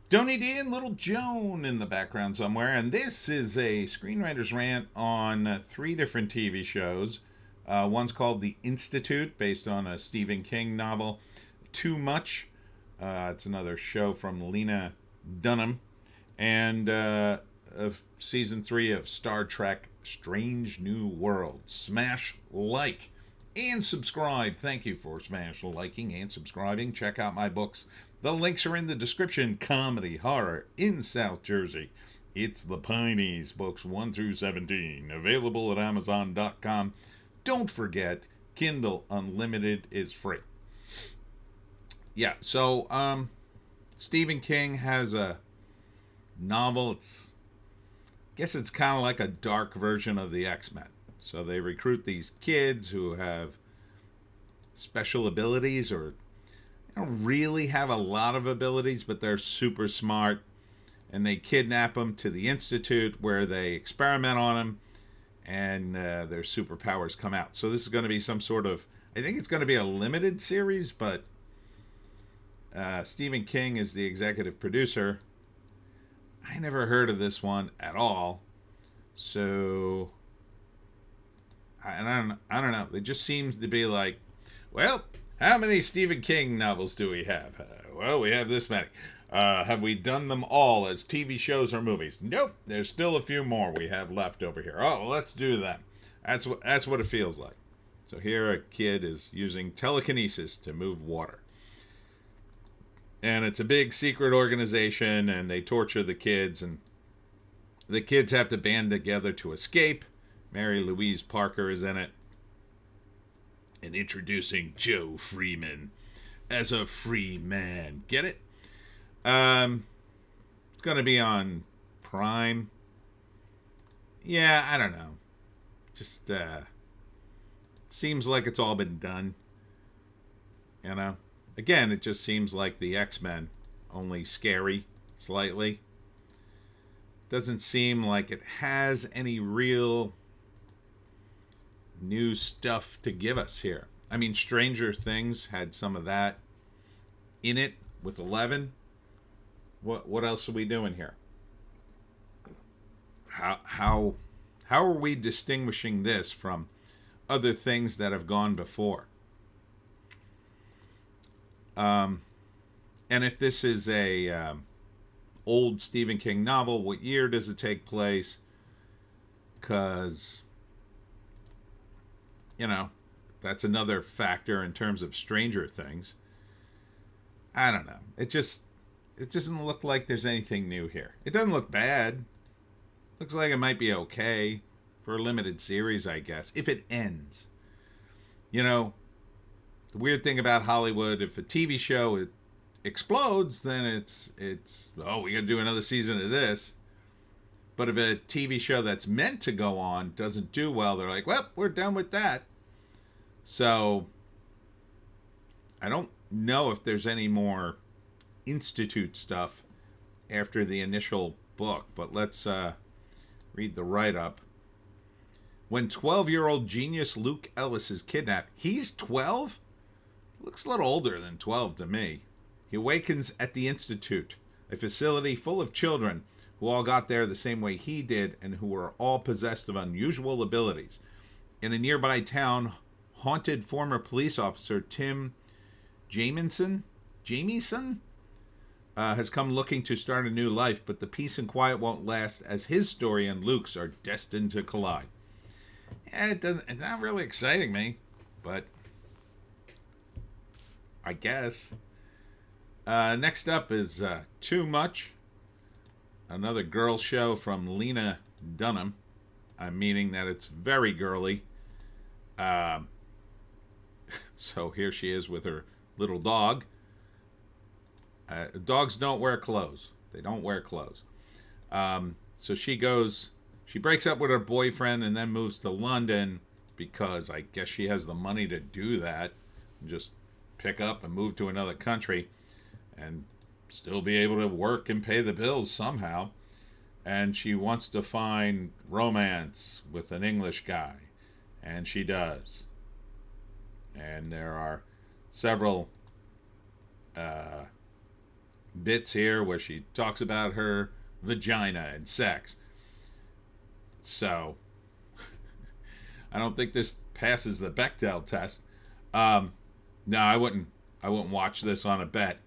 Donny D and Little Joan in the background somewhere, and this is a screenwriter's rant on three different TV shows. One's called The Insitute, based on a Stephen King novel. Too Much, it's another show from Lena Dunham, and of season 3 of Star Trek Strange New World. Smash like and subscribe. Thank you for smash liking and subscribing. Check out my books. The links are in the description. Comedy, horror in South Jersey. It's the Pineys, books 1 through 17. Available at Amazon.com. Don't forget, Kindle Unlimited is free. Yeah, so Stephen King has a novel. I guess it's kind of like a dark version of the X-Men. So they recruit these kids who have special abilities, or they don't really have a lot of abilities, but they're super smart. And they kidnap them to the Insitute, where they experiment on them, and their superpowers come out. So this is going to be some sort of, I think it's going to be a limited series, but Stephen King is the executive producer. I never heard of this one at all. So I don't know. It just seems to be like, well, how many Stephen King novels do we have? Well, we have this many. Have we done them all as TV shows or movies? Nope. There's still a few more we have left over here. Oh, well, let's do them. That's what it feels like. So here a kid is using telekinesis to move water. And it's a big secret organization, and they torture the kids, and the kids have to band together to escape. Mary Louise Parker is in it. And introducing Joe Freeman as a free man. Get it? It's going to be on Prime. Yeah, I don't know. Just seems like it's all been done. You know? Again, it just seems like the X-Men, only scary, slightly. Doesn't seem like it has any real new stuff to give us here. I mean, Stranger Things had some of that in it with 11. What else are we doing here? How are we distinguishing this from other things that have gone before? And if this is a old Stephen King novel, what year does it take place? Because, you know, that's another factor in terms of Stranger Things. I don't know. It doesn't look like there's anything new here. It doesn't look bad. Looks like it might be okay for a limited series, I guess, if it ends. You know, the weird thing about Hollywood, if a TV show explodes, then it's oh, we got to do another season of this. But if a TV show that's meant to go on doesn't do well, they're like, well, we're done with that. So I don't know if there's any more Insitute stuff after the initial book, but let's read the write-up. When 12-year-old genius Luke Ellis is kidnapped, he's 12? Looks a little older than 12 to me. He awakens at the Insitute, a facility full of children who all got there the same way he did and who were all possessed of unusual abilities. In a nearby town, haunted former police officer Tim Jamieson has come looking to start a new life, but the peace and quiet won't last as his story and Luke's are destined to collide. It's not really exciting me, but I guess. Next up is Too Much, another girl show from Lena Dunham. I'm meaning that it's very girly. So here she is with her little dog. Dogs don't wear clothes. They don't wear clothes. So she breaks up with her boyfriend and then moves to London because I guess she has the money to do that. And just pick up and move to another country and still be able to work and pay the bills somehow. And she wants to find romance with an English guy. And she does. And there are several bits here where she talks about her vagina and sex. So, I don't think this passes the Bechdel test. No, I wouldn't. I wouldn't watch this on a bet.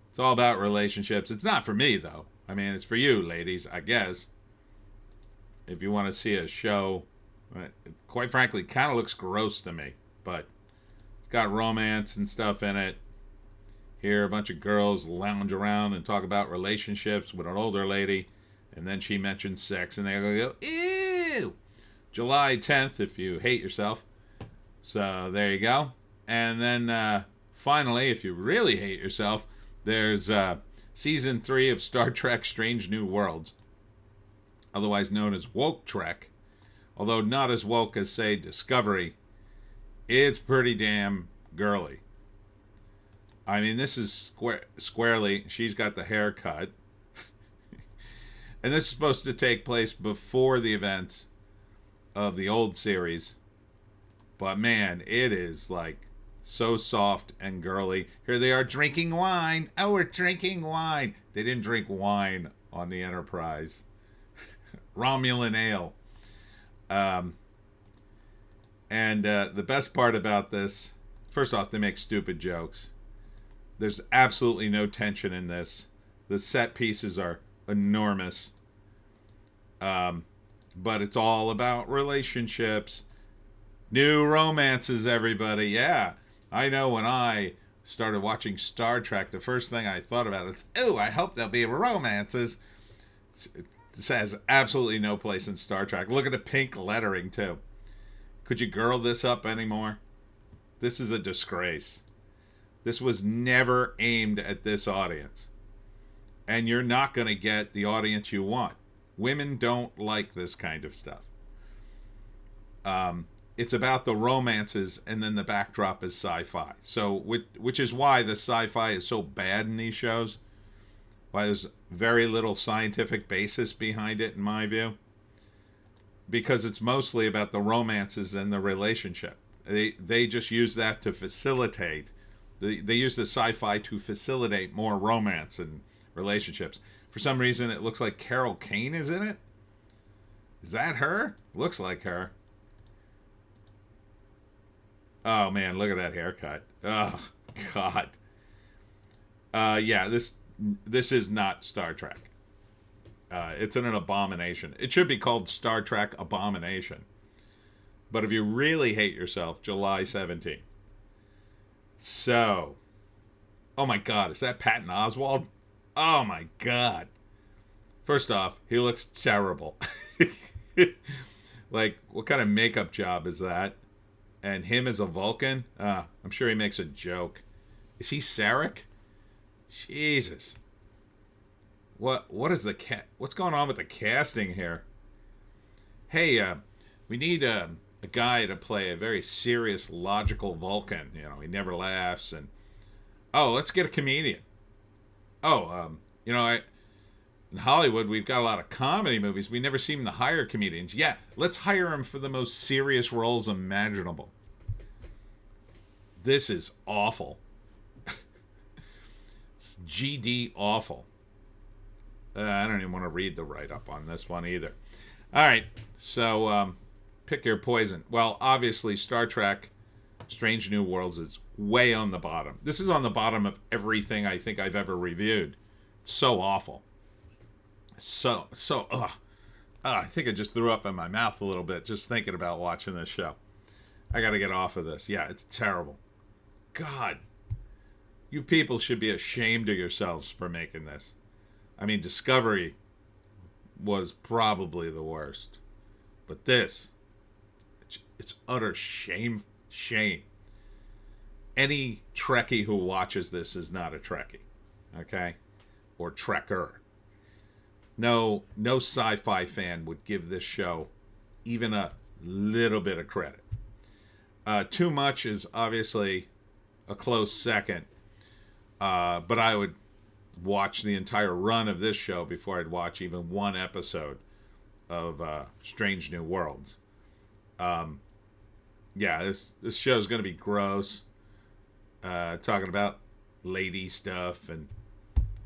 It's all about relationships. It's not for me though. I mean, it's for you, ladies, I guess. If you want to see a show, quite frankly, kind of looks gross to me, but it's got romance and stuff in it. Here, a bunch of girls lounge around and talk about relationships with an older lady, and then she mentions sex, and they go, ew! July 10th, if you hate yourself. So there you go. And then finally, if you really hate yourself, there's season 3 of Star Trek Strange New Worlds, otherwise known as Woke Trek. Although not as woke as, say, Discovery, it's pretty damn girly. I mean, this is squarely, she's got the haircut. And this is supposed to take place before the events of the old series. But man, it is like so soft and girly. Here they are drinking wine. Oh, we're drinking wine. They didn't drink wine on the Enterprise. Romulan ale. And the best part about this, first off, they make stupid jokes. There's absolutely no tension in this. The set pieces are enormous. But it's all about relationships. New romances, everybody. Yeah. I know when I started watching Star Trek, the first thing I thought about is, oh, I hope there'll be romances. This has absolutely no place in Star Trek. Look at the pink lettering, too. Could you girl this up anymore? This is a disgrace. This was never aimed at this audience. And you're not going to get the audience you want. Women don't like this kind of stuff. It's about the romances, and then the backdrop is sci-fi. So, which is why the sci-fi is so bad in these shows. Why there's very little scientific basis behind it, in my view. Because it's mostly about the romances and the relationship. They just use that to facilitate. They use the sci-fi to facilitate more romance and relationships. For some reason, it looks like Carol Kane is in it. Is that her? Looks like her. Oh man, look at that haircut. Oh God. Yeah, this is not Star Trek. It's an abomination. It should be called Star Trek Abomination. But if you really hate yourself, July 17th. So, oh my God, is that Patton Oswalt? Oh my God. First off, he looks terrible. Like, what kind of makeup job is that? And him as a Vulcan? I'm sure he makes a joke. Is he Sarek? Jesus. What is the what's going on with the casting here? Hey, we need a guy to play a very serious, logical Vulcan. You know, he never laughs. And let's get a comedian. In Hollywood, we've got a lot of comedy movies. We never seem to hire comedians. Yeah, let's hire them for the most serious roles imaginable. This is awful. It's GD awful. I don't even want to read the write-up on this one either. All right, so pick your poison. Well, obviously, Star Trek Strange New Worlds is way on the bottom. This is on the bottom of everything I think I've ever reviewed. It's so awful. I think I just threw up in my mouth a little bit just thinking about watching this show. I got to get off of this. Yeah, it's terrible. God, you people should be ashamed of yourselves for making this. I mean, Discovery was probably the worst. But this, it's utter shame. Any Trekkie who watches this is not a Trekkie. Okay? Or Trekker. No sci-fi fan would give this show even a little bit of credit. Too Much is obviously a close second. But I would watch the entire run of this show before I'd watch even one episode of Strange New Worlds. This show's going to be gross. Talking about lady stuff and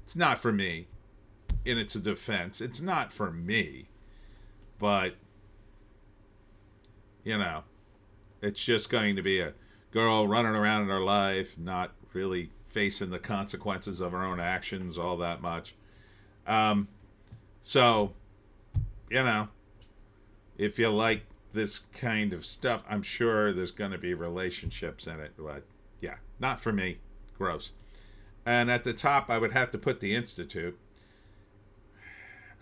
It's not for me. In its defense, it's not for me. But, you know, it's just going to be a girl running around in her life, not really facing the consequences of her own actions all that much. So, you know, if you like this kind of stuff, I'm sure there's going to be relationships in it. But, yeah, not for me. Gross. And at the top, I would have to put the Insitute.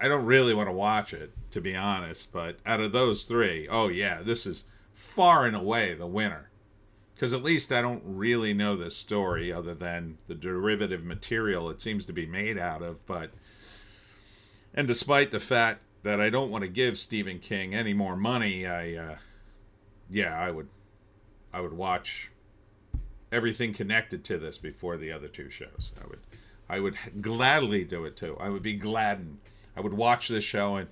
I don't really want to watch it, to be honest. But out of those three, oh, yeah, this is far and away the winner. Because at least I don't really know this story other than the derivative material it seems to be made out of. And despite the fact that I don't want to give Stephen King any more money, I would watch everything connected to this before the other two shows. I would gladly do it too. I would be gladdened. I would watch this show, and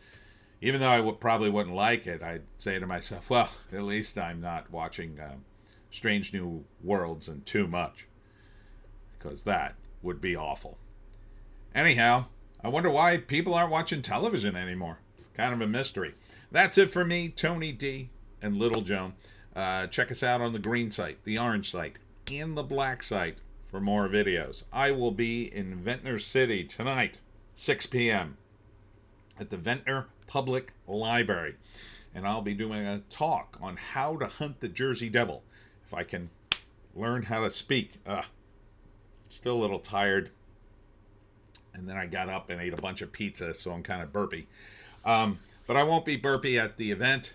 even though I probably wouldn't like it, I'd say to myself, well, at least I'm not watching Strange New Worlds and too much, because that would be awful. Anyhow, I wonder why people aren't watching television anymore. It's kind of a mystery. That's it for me, Tony D and Little Joan. Check us out on the green site, the orange site, and the black site for more videos. I will be in Ventnor City tonight, 6 p.m. at the Ventnor Public Library. And I'll be doing a talk on how to hunt the Jersey Devil. If I can learn how to speak. Still a little tired. And then I got up and ate a bunch of pizza, so I'm kind of burpy. But I won't be burpy at the event.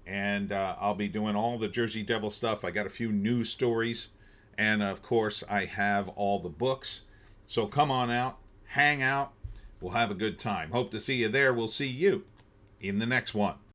And I'll be doing all the Jersey Devil stuff. I got a few news stories. And, of course, I have all the books. So come on out. Hang out. We'll have a good time. Hope to see you there. We'll see you in the next one.